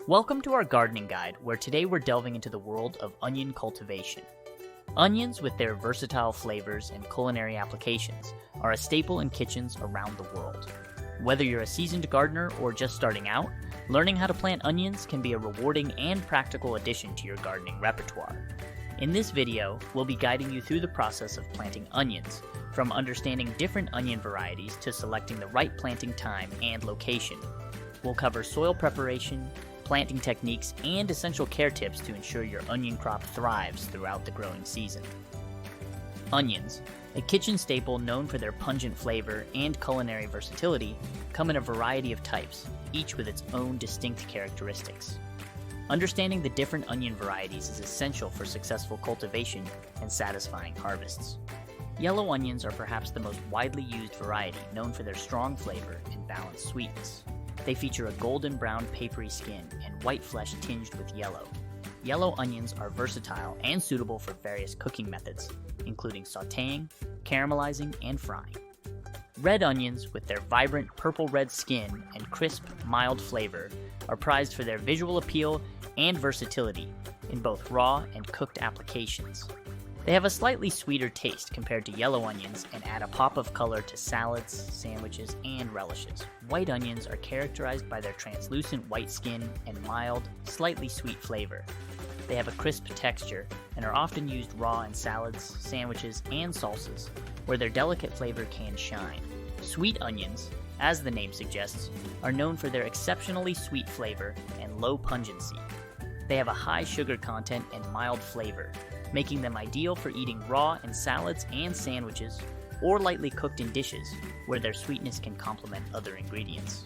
Welcome to our gardening guide, where today we're delving into the world of onion cultivation. Onions, with their versatile flavors and culinary applications, are a staple in kitchens around the world. Whether you're a seasoned gardener or just starting out, learning how to plant onions can be a rewarding and practical addition to your gardening repertoire. In this video, we'll be guiding you through the process of planting onions, from understanding different onion varieties to selecting the right planting time and location. We'll cover soil preparation, planting techniques, and essential care tips to ensure your onion crop thrives throughout the growing season. Onions, a kitchen staple known for their pungent flavor and culinary versatility, come in a variety of types, each with its own distinct characteristics. Understanding the different onion varieties is essential for successful cultivation and satisfying harvests. Yellow onions are perhaps the most widely used variety, known for their strong flavor and balanced sweetness. They feature a golden brown papery skin and white flesh tinged with yellow. Yellow onions are versatile and suitable for various cooking methods, including sautéing, caramelizing, and frying. Red onions, with their vibrant purple-red skin and crisp, mild flavor, are prized for their visual appeal and versatility in both raw and cooked applications. They have a slightly sweeter taste compared to yellow onions and add a pop of color to salads, sandwiches, and relishes. White onions are characterized by their translucent white skin and mild, slightly sweet flavor. They have a crisp texture and are often used raw in salads, sandwiches, and salsas, where their delicate flavor can shine. Sweet onions, as the name suggests, are known for their exceptionally sweet flavor and low pungency. They have a high sugar content and mild flavor, making them ideal for eating raw in salads and sandwiches, or lightly cooked in dishes, where their sweetness can complement other ingredients.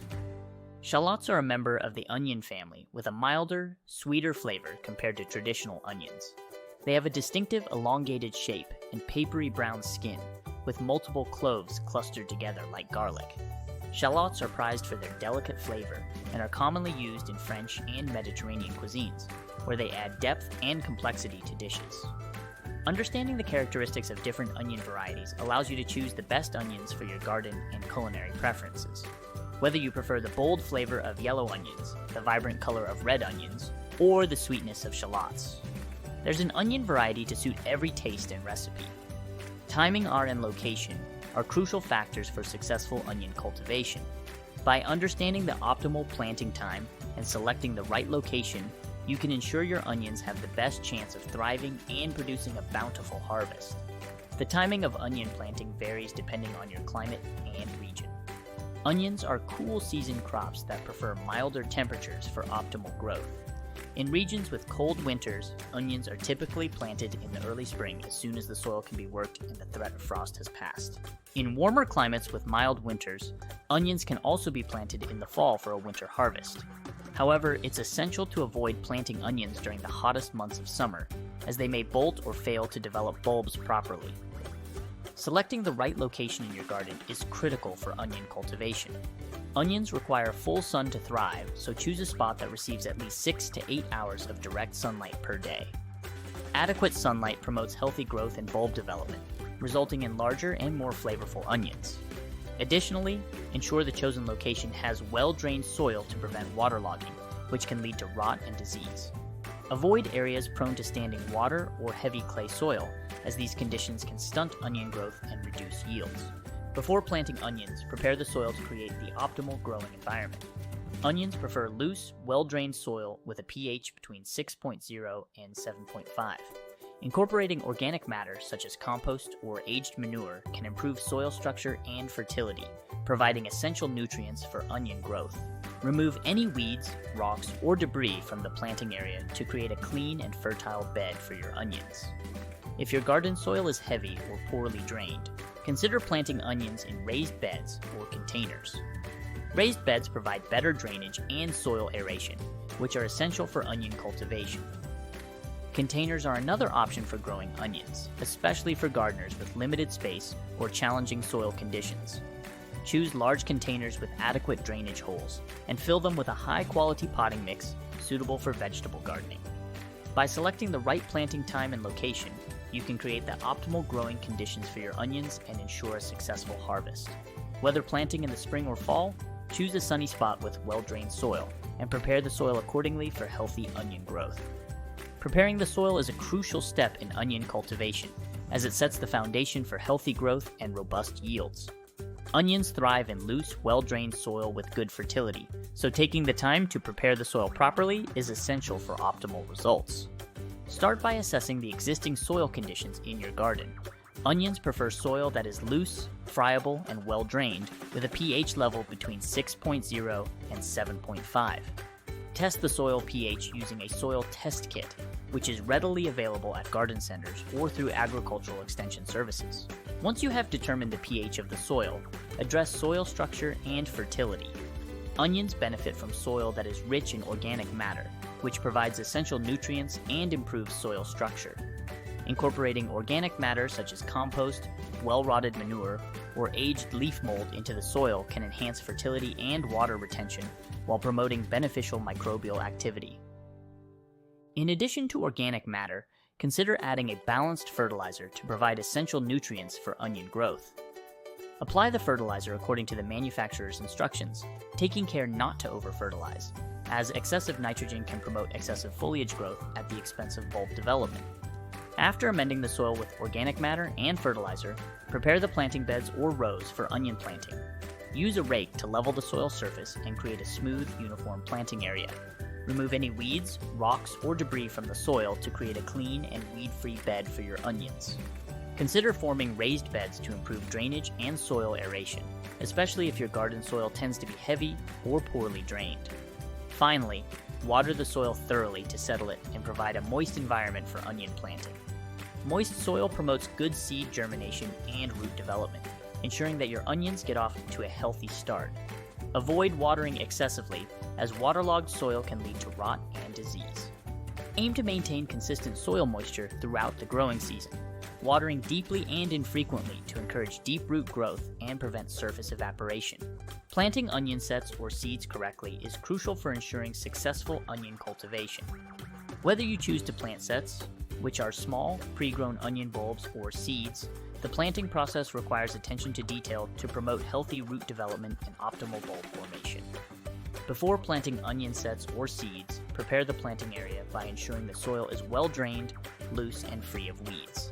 Shallots are a member of the onion family with a milder, sweeter flavor compared to traditional onions. They have a distinctive elongated shape and papery brown skin, with multiple cloves clustered together like garlic. Shallots are prized for their delicate flavor and are commonly used in French and Mediterranean cuisines, where they add depth and complexity to dishes. Understanding the characteristics of different onion varieties allows you to choose the best onions for your garden and culinary preferences. Whether you prefer the bold flavor of yellow onions, the vibrant color of red onions, or the sweetness of shallots, there's an onion variety to suit every taste and recipe. Timing, and location are crucial factors for successful onion cultivation. By understanding the optimal planting time and selecting the right location, you can ensure your onions have the best chance of thriving and producing a bountiful harvest. The timing of onion planting varies depending on your climate and region. Onions are cool season crops that prefer milder temperatures for optimal growth. In regions with cold winters, onions are typically planted in the early spring as soon as the soil can be worked and the threat of frost has passed. In warmer climates with mild winters, onions can also be planted in the fall for a winter harvest. However, it's essential to avoid planting onions during the hottest months of summer, as they may bolt or fail to develop bulbs properly. Selecting the right location in your garden is critical for onion cultivation. Onions require full sun to thrive, so choose a spot that receives at least 6 to 8 hours of direct sunlight per day. Adequate sunlight promotes healthy growth and bulb development, resulting in larger and more flavorful onions. Additionally, ensure the chosen location has well-drained soil to prevent waterlogging, which can lead to rot and disease. Avoid areas prone to standing water or heavy clay soil, as these conditions can stunt onion growth and reduce yields. Before planting onions, prepare the soil to create the optimal growing environment. Onions prefer loose, well-drained soil with a pH between 6.0 and 7.5. Incorporating organic matter such as compost or aged manure can improve soil structure and fertility, providing essential nutrients for onion growth. Remove any weeds, rocks, or debris from the planting area to create a clean and fertile bed for your onions. If your garden soil is heavy or poorly drained, consider planting onions in raised beds or containers. Raised beds provide better drainage and soil aeration, which are essential for onion cultivation. Containers are another option for growing onions, especially for gardeners with limited space or challenging soil conditions. Choose large containers with adequate drainage holes and fill them with a high-quality potting mix suitable for vegetable gardening. By selecting the right planting time and location, you can create the optimal growing conditions for your onions and ensure a successful harvest. Whether planting in the spring or fall, choose a sunny spot with well-drained soil and prepare the soil accordingly for healthy onion growth. Preparing the soil is a crucial step in onion cultivation, as it sets the foundation for healthy growth and robust yields. Onions thrive in loose, well-drained soil with good fertility, so taking the time to prepare the soil properly is essential for optimal results. Start by assessing the existing soil conditions in your garden. Onions prefer soil that is loose, friable, and well-drained, with a pH level between 6.0 and 7.5. Test the soil pH using a soil test kit, which is readily available at garden centers or through agricultural extension services. Once you have determined the pH of the soil, address soil structure and fertility. Onions benefit from soil that is rich in organic matter, which provides essential nutrients and improves soil structure. Incorporating organic matter such as compost, well-rotted manure, or aged leaf mold into the soil can enhance fertility and water retention while promoting beneficial microbial activity. In addition to organic matter, consider adding a balanced fertilizer to provide essential nutrients for onion growth. Apply the fertilizer according to the manufacturer's instructions, taking care not to over-fertilize, as excessive nitrogen can promote excessive foliage growth at the expense of bulb development. After amending the soil with organic matter and fertilizer, prepare the planting beds or rows for onion planting. Use a rake to level the soil surface and create a smooth, uniform planting area. Remove any weeds, rocks, or debris from the soil to create a clean and weed-free bed for your onions. Consider forming raised beds to improve drainage and soil aeration, especially if your garden soil tends to be heavy or poorly drained. Finally, water the soil thoroughly to settle it and provide a moist environment for onion planting. Moist soil promotes good seed germination and root development, ensuring that your onions get off to a healthy start. Avoid watering excessively, as waterlogged soil can lead to rot and disease. Aim to maintain consistent soil moisture throughout the growing season, watering deeply and infrequently to encourage deep root growth and prevent surface evaporation. Planting onion sets or seeds correctly is crucial for ensuring successful onion cultivation. Whether you choose to plant sets, which are small, pre-grown onion bulbs, or seeds, the planting process requires attention to detail to promote healthy root development and optimal bulb formation. Before planting onion sets or seeds, prepare the planting area by ensuring the soil is well drained, loose, and free of weeds.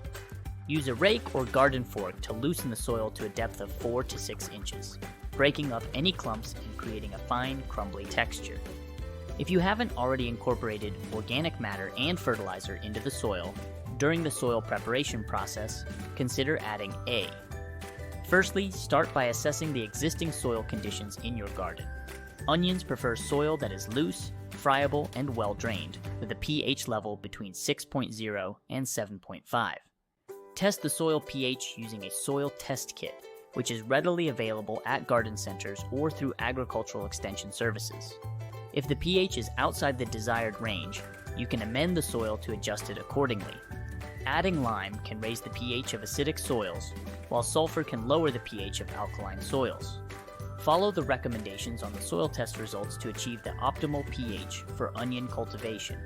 Use a rake or garden fork to loosen the soil to a depth of 4 to 6 inches, breaking up any clumps and creating a fine, crumbly texture. If you haven't already incorporated organic matter and fertilizer into the soil, during the soil preparation process, consider adding A. Firstly, start by assessing the existing soil conditions in your garden. Onions prefer soil that is loose, friable, and well-drained, with a pH level between 6.0 and 7.5. Test the soil pH using a soil test kit, which is readily available at garden centers or through agricultural extension services. If the pH is outside the desired range, you can amend the soil to adjust it accordingly. Adding lime can raise the pH of acidic soils, while sulfur can lower the pH of alkaline soils. Follow the recommendations on the soil test results to achieve the optimal pH for onion cultivation.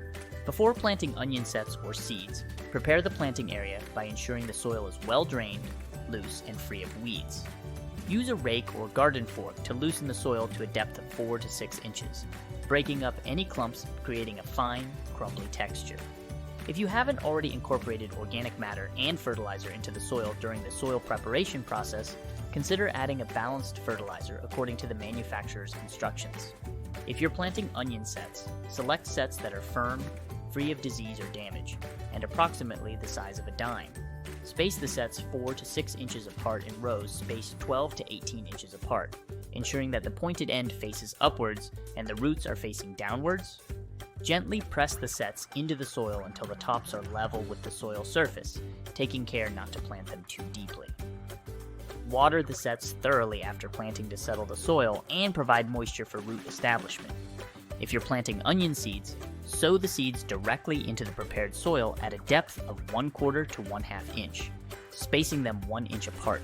Before planting onion sets or seeds, prepare the planting area by ensuring the soil is well drained, loose, and free of weeds. Use a rake or garden fork to loosen the soil to a depth of 4 to 6 inches, breaking up any clumps, creating a fine, crumbly texture. If you haven't already incorporated organic matter and fertilizer into the soil during the soil preparation process, consider adding a balanced fertilizer according to the manufacturer's instructions. If you're planting onion sets, select sets that are firm, free of disease or damage, and approximately the size of a dime. Space the sets 4 to 6 inches apart in rows spaced 12 to 18 inches apart, ensuring that the pointed end faces upwards and the roots are facing downwards. Gently press the sets into the soil until the tops are level with the soil surface, taking care not to plant them too deeply. Water the sets thoroughly after planting to settle the soil and provide moisture for root establishment. If you're planting onion seeds, sow the seeds directly into the prepared soil at a depth of 1/4 to 1/2 inch, spacing them 1 inch apart,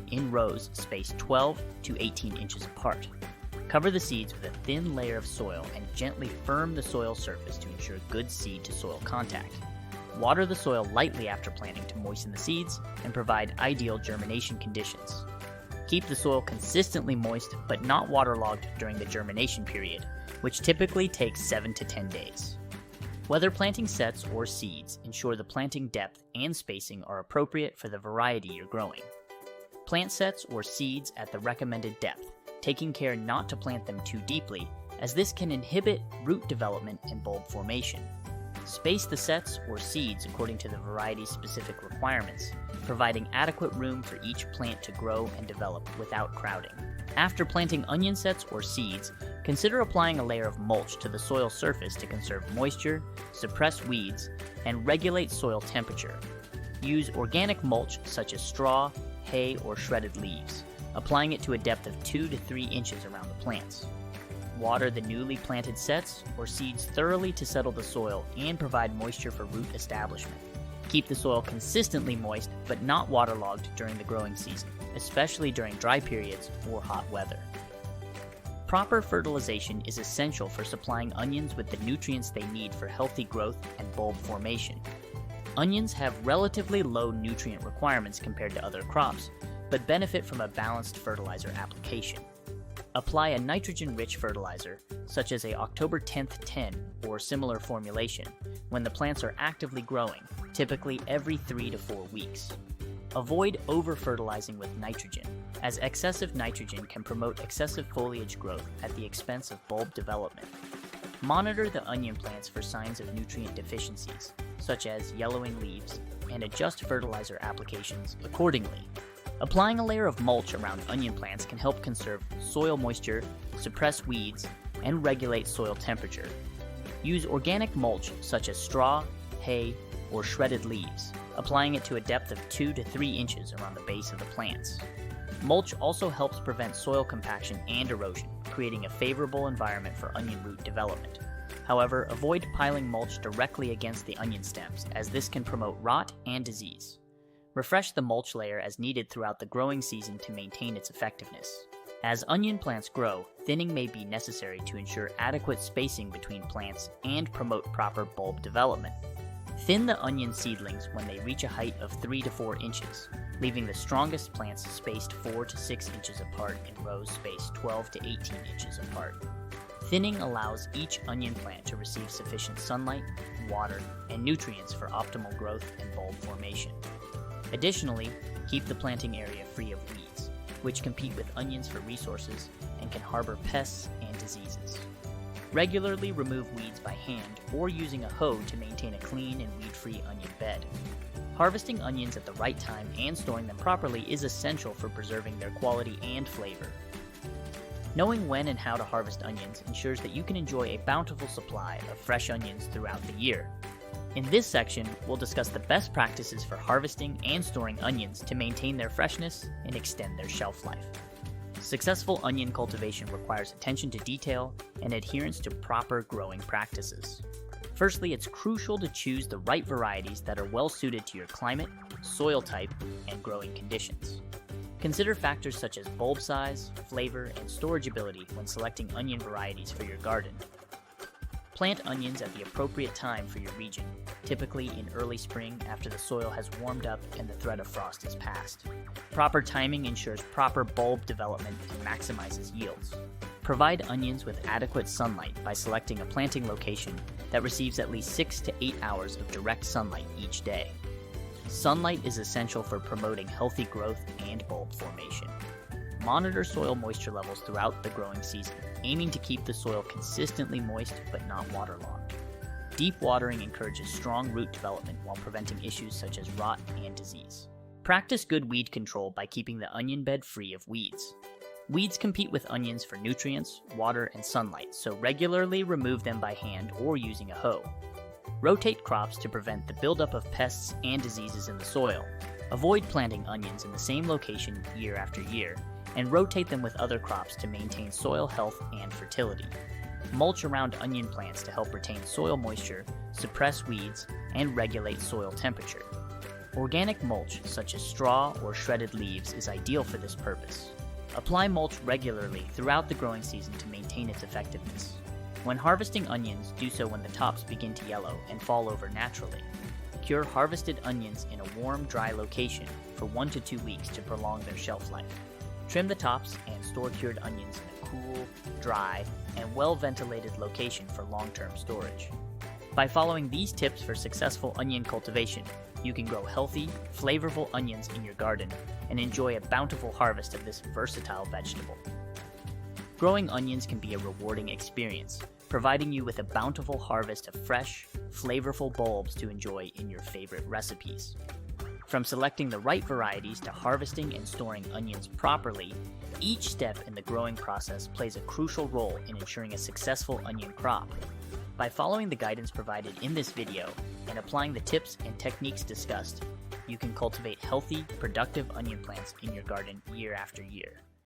in rows spaced 12 to 18 inches apart. Cover the seeds with a thin layer of soil and gently firm the soil surface to ensure good seed-to-soil contact. Water the soil lightly after planting to moisten the seeds and provide ideal germination conditions. Keep the soil consistently moist but not waterlogged during the germination period, which typically takes 7 to 10 days. Whether planting sets or seeds, ensure the planting depth and spacing are appropriate for the variety you're growing. Plant sets or seeds at the recommended depth, taking care not to plant them too deeply, as this can inhibit root development and bulb formation. Space the sets or seeds according to the variety's specific requirements, providing adequate room for each plant to grow and develop without crowding. After planting onion sets or seeds, consider applying a layer of mulch to the soil surface to conserve moisture, suppress weeds, and regulate soil temperature. Use organic mulch such as straw, hay, or shredded leaves, applying it to a depth of 2 to 3 inches around the plants. Water the newly planted sets or seeds thoroughly to settle the soil and provide moisture for root establishment. Keep the soil consistently moist but not waterlogged during the growing season, especially during dry periods or hot weather. Proper fertilization is essential for supplying onions with the nutrients they need for healthy growth and bulb formation. Onions have relatively low nutrient requirements compared to other crops, but benefit from a balanced fertilizer application. Apply a nitrogen-rich fertilizer, such as a October 10th 10 or similar formulation, when the plants are actively growing, typically every 3 to 4 weeks. Avoid over-fertilizing with nitrogen, as excessive nitrogen can promote excessive foliage growth at the expense of bulb development. Monitor the onion plants for signs of nutrient deficiencies, such as yellowing leaves, and adjust fertilizer applications accordingly. Applying a layer of mulch around onion plants can help conserve soil moisture, suppress weeds, and regulate soil temperature. Use organic mulch such as straw, hay, or shredded leaves, applying it to a depth of 2 to 3 inches around the base of the plants. Mulch also helps prevent soil compaction and erosion, creating a favorable environment for onion root development. However, avoid piling mulch directly against the onion stems, as this can promote rot and disease. Refresh the mulch layer as needed throughout the growing season to maintain its effectiveness. As onion plants grow, thinning may be necessary to ensure adequate spacing between plants and promote proper bulb development. Thin the onion seedlings when they reach a height of 3 to 4 inches, leaving the strongest plants spaced 4 to 6 inches apart in rows spaced 12 to 18 inches apart. Thinning allows each onion plant to receive sufficient sunlight, water, and nutrients for optimal growth and bulb formation. Additionally, keep the planting area free of weeds, which compete with onions for resources and can harbor pests and diseases. Regularly remove weeds by hand or using a hoe to maintain a clean and weed-free onion bed. Harvesting onions at the right time and storing them properly is essential for preserving their quality and flavor. Knowing when and how to harvest onions ensures that you can enjoy a bountiful supply of fresh onions throughout the year. In this section, we'll discuss the best practices for harvesting and storing onions to maintain their freshness and extend their shelf life. Successful onion cultivation requires attention to detail and adherence to proper growing practices. Firstly, it's crucial to choose the right varieties that are well suited to your climate, soil type, and growing conditions. Consider factors such as bulb size, flavor, and storage ability when selecting onion varieties for your garden. Plant onions at the appropriate time for your region, typically in early spring after the soil has warmed up and the threat of frost is past. Proper timing ensures proper bulb development and maximizes yields. Provide onions with adequate sunlight by selecting a planting location that receives at least 6 to 8 hours of direct sunlight each day. Sunlight is essential for promoting healthy growth and bulb formation. Monitor soil moisture levels throughout the growing season, aiming to keep the soil consistently moist but not waterlogged. Deep watering encourages strong root development while preventing issues such as rot and disease. Practice good weed control by keeping the onion bed free of weeds. Weeds compete with onions for nutrients, water, and sunlight, so regularly remove them by hand or using a hoe. Rotate crops to prevent the buildup of pests and diseases in the soil. Avoid planting onions in the same location year after year, and rotate them with other crops to maintain soil health and fertility. Mulch around onion plants to help retain soil moisture, suppress weeds, and regulate soil temperature. Organic mulch, such as straw or shredded leaves, is ideal for this purpose. Apply mulch regularly throughout the growing season to maintain its effectiveness. When harvesting onions, do so when the tops begin to yellow and fall over naturally. Cure harvested onions in a warm, dry location for 1 to 2 weeks to prolong their shelf life. Trim the tops and store cured onions in a cool, dry, and well-ventilated location for long-term storage. By following these tips for successful onion cultivation, you can grow healthy, flavorful onions in your garden and enjoy a bountiful harvest of this versatile vegetable. Growing onions can be a rewarding experience, providing you with a bountiful harvest of fresh, flavorful bulbs to enjoy in your favorite recipes. From selecting the right varieties to harvesting and storing onions properly, each step in the growing process plays a crucial role in ensuring a successful onion crop. By following the guidance provided in this video and applying the tips and techniques discussed, you can cultivate healthy, productive onion plants in your garden year after year.